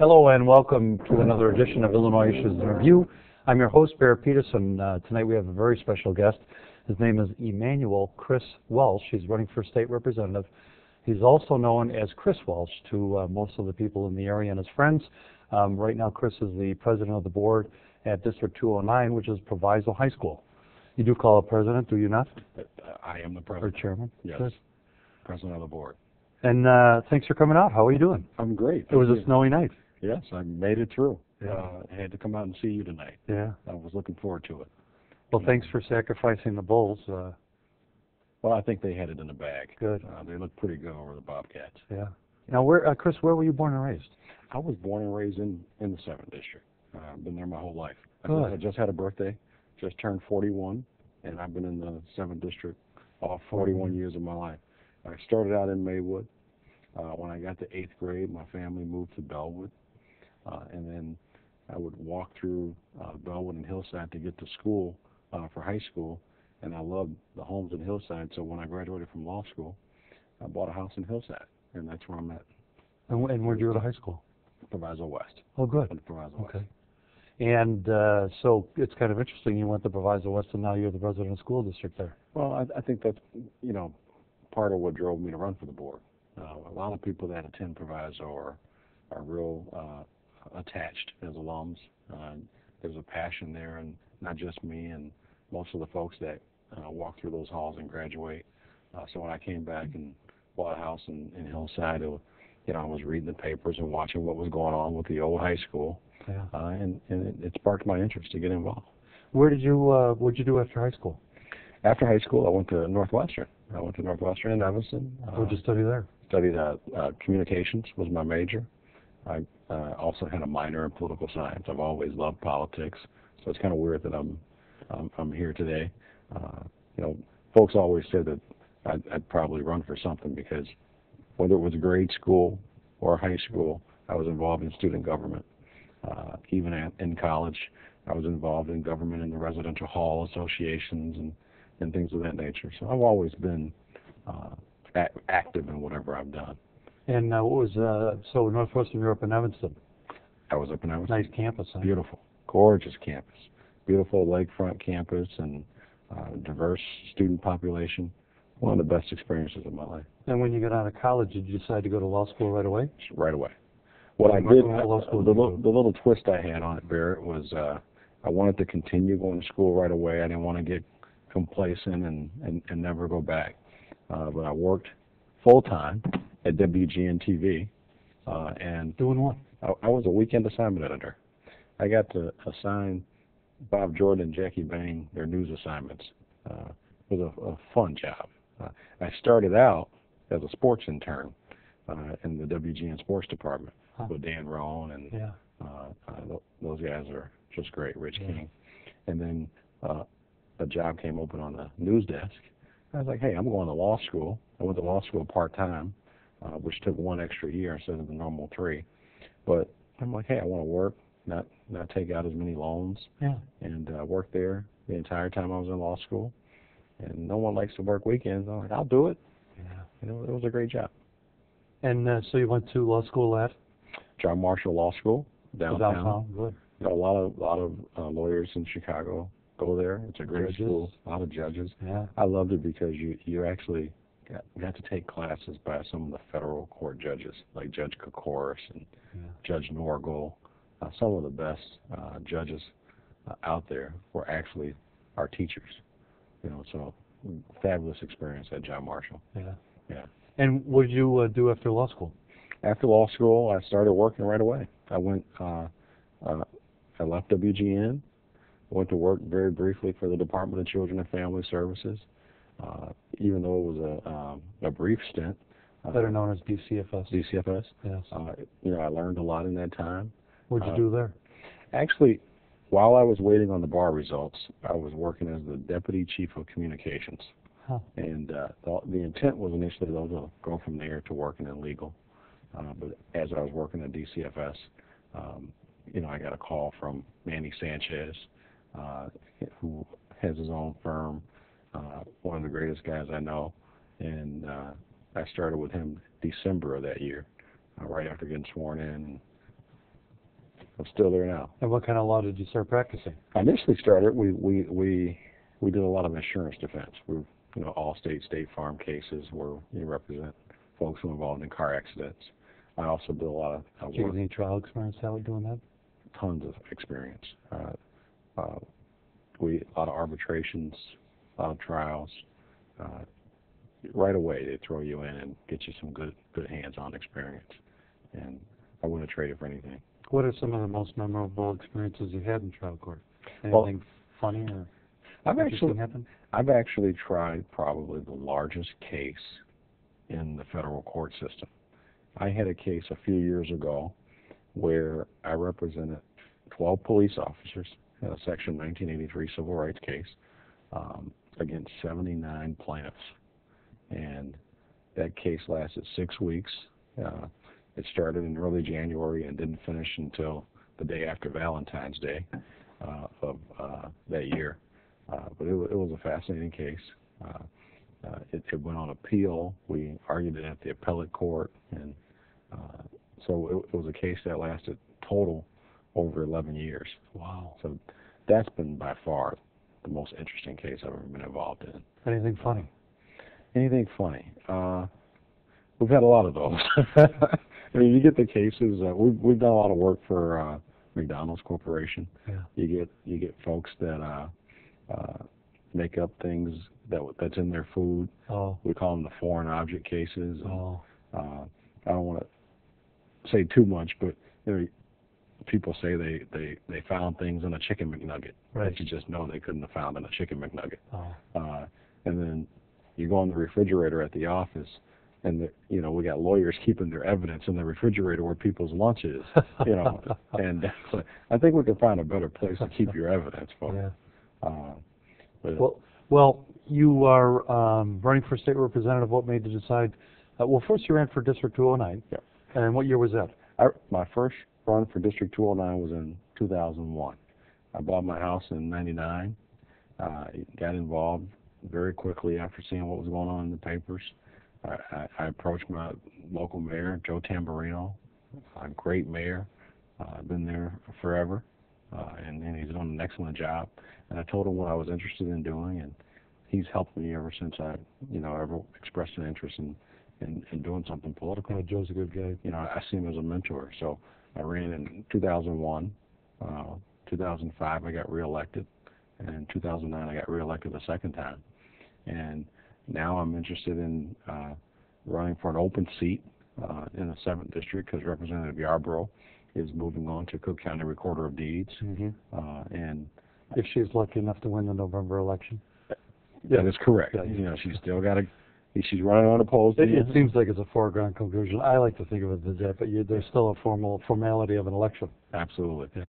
Hello and welcome to another edition of Illinois Issues in Review. I'm your host, Barrett Peterson. Tonight we have a very special guest. His name is Emanuel Chris Welch. He's running for state representative. He's also known as Chris Welch to most of the people in the area and his friends. Right now Chris is the president of the board at District 209, which is Proviso High School. You do call it president, do you not? I am the president. Or chairman? Yes, Chris? president of the board. And thanks for coming out. How are you doing? I'm great. It was a snowy night. Yes, I made it through. Yeah. I had to come out and see you tonight. Yeah. I was looking forward to it. Well, thanks for sacrificing the bulls. Well, I think they had it in the bag. Good. They looked pretty good over the Bobcats. Yeah. Now, Chris, where were you born and raised? I was born and raised in the 7th District. I've been there my whole life. Good. I just had a birthday, just turned 41, and I've been in the 7th District all 41 years of my life. I started out in Maywood. When I got to 8th grade, my family moved to Bellwood, and then I would walk through Bellwood and Hillside to get to school for high school, and I loved the homes in Hillside, so when I graduated from law school, I bought a house in Hillside, and that's where I'm at. And where'd you go to high school? Proviso West. Oh, good. Proviso Okay. West. And so it's kind of interesting. You went to Proviso West, and now you're the president of the school district there. Well, I think that's, part of what drove me to run for the board. A lot of people that attend Proviso are real attached as alums. There's a passion there, and not just me and most of the folks that walk through those halls and graduate. So when I came back and bought a house in Hillside, I was reading the papers and watching what was going on with the old high school, Yeah. and it sparked my interest to get involved. What'd you do after high school? After high school, I went to Northwestern. I went to Northwestern in Evanston. What'd you study there? Studied communications was my major. I also had a minor in political science. I've always loved politics, so it's kind of weird that I'm here today. Folks always said that I'd probably run for something because whether it was grade school or high school, I was involved in student government. Even in college, I was involved in government in the residential hall associations and things of that nature. So I've always been active in whatever I've done. And what was so Northwestern? You're up in Evanston. I was up in Evanston. Nice campus. Huh? Beautiful, gorgeous campus. Beautiful lakefront campus and diverse student population. One of the best experiences of my life. And when you got out of college, did you decide to go to law school right away? Right away. What I did, the little twist I had on it, Barrett, was I wanted to continue going to school right away. I didn't want to get complacent and never go back. But I worked full-time at WGN-TV. And doing what? I was a weekend assignment editor. I got to assign Bob Jordan and Jackie Bain their news assignments. It was a fun job. I started out as a sports intern in the WGN sports department with Dan Rohn, and those guys are just great, Rich King. And then a job came open on the news desk. I was like, hey, I'm going to law school. I went to law school part-time, which took 1 extra year instead of the normal 3. But I'm like, hey, I want to work, not take out as many loans, and work there the entire time I was in law school. And no one likes to work weekends. I'm like, I'll do it. Yeah. It was a great job. And so you went to law school at? John Marshall Law School, downtown. Downtown, good. A lot of lawyers in Chicago go there. It's a great school. A lot of judges. Yeah. I loved it because you actually got to take classes by some of the federal court judges, like Judge Kokoris and Judge Norgal. Some of the best judges out there were actually our teachers. So fabulous experience at John Marshall. Yeah. And what did you do after law school? After law school, I started working right away. I went. I left WGN. Went to work very briefly for the Department of Children and Family Services, even though it was a brief stint. Better known as DCFS. DCFS. Yes. I learned a lot in that time. What did you do there? Actually, while I was waiting on the bar results, I was working as the Deputy Chief of Communications. And the intent was initially to go from there to working in legal. But as I was working at DCFS, I got a call from Manny Sanchez, who has his own firm, one of the greatest guys I know. And I started with him December of that year, right after getting sworn in. I'm still there now. And what kind of law did you start practicing? I initially started, we did a lot of insurance defense. We, all state farm cases where you represent folks who are involved in car accidents. I also did a lot of Did you have any trial experience, Sally, doing that? tons of experience. A lot of arbitrations, a lot of trials. Right away, they throw you in and get you some good hands-on experience. And I wouldn't trade it for anything. What are some of the most memorable experiences you had in trial court? Anything funny or interesting happen? I've actually tried probably the largest case in the federal court system. I had a case a few years ago where I represented 12 police officers in a Section 1983 civil rights case against 79 plaintiffs. And that case lasted 6 weeks. It started in early January and didn't finish until the day after Valentine's Day of that year. But it was a fascinating case. It went on appeal. We argued it at the appellate court, and so it was a case that lasted total over 11 years. Wow. So that's been by far the most interesting case I've ever been involved in. Anything funny? Anything funny? We've had a lot of those. I mean, you get the cases. We've done a lot of work for McDonald's Corporation. Yeah. You get folks that make up things that's in their food. Oh. We call them the foreign object cases. Oh. I don't want to say too much, but people say they found things in a chicken McNugget that you just know they couldn't have found in a chicken McNugget. Oh. And then you go in the refrigerator at the office, and we got lawyers keeping their evidence in the refrigerator where people's lunch is. And so I think we can find a better place to keep your evidence, folks. Yeah. Well, you are running for state representative. What made you decide? Well, first you ran for District 209. Yeah. And what year was that? My first run for District 209 was in 2001. I bought my house in '99. Got involved very quickly after seeing what was going on in the papers. I approached my local mayor, Joe Tamburino, a great mayor. I've been there forever, and he's done an excellent job. And I told him what I was interested in doing, and he's helped me ever since I, ever expressed an interest in doing something political. Yeah, Joe's a good guy. I see him as a mentor. So I ran in 2001. 2005, I got reelected, and in 2009, I got reelected the second time. And now I'm interested in running for an open seat in the 7th District because Representative Yarborough is moving on to Cook County Recorder of Deeds. Mm-hmm. And if she's lucky enough to win the November election. That is correct. Yeah. She's still got she's running unopposed. It seems like it's a foregone conclusion. I like to think of it as that, but there's still a formality of an election. Absolutely. Yeah.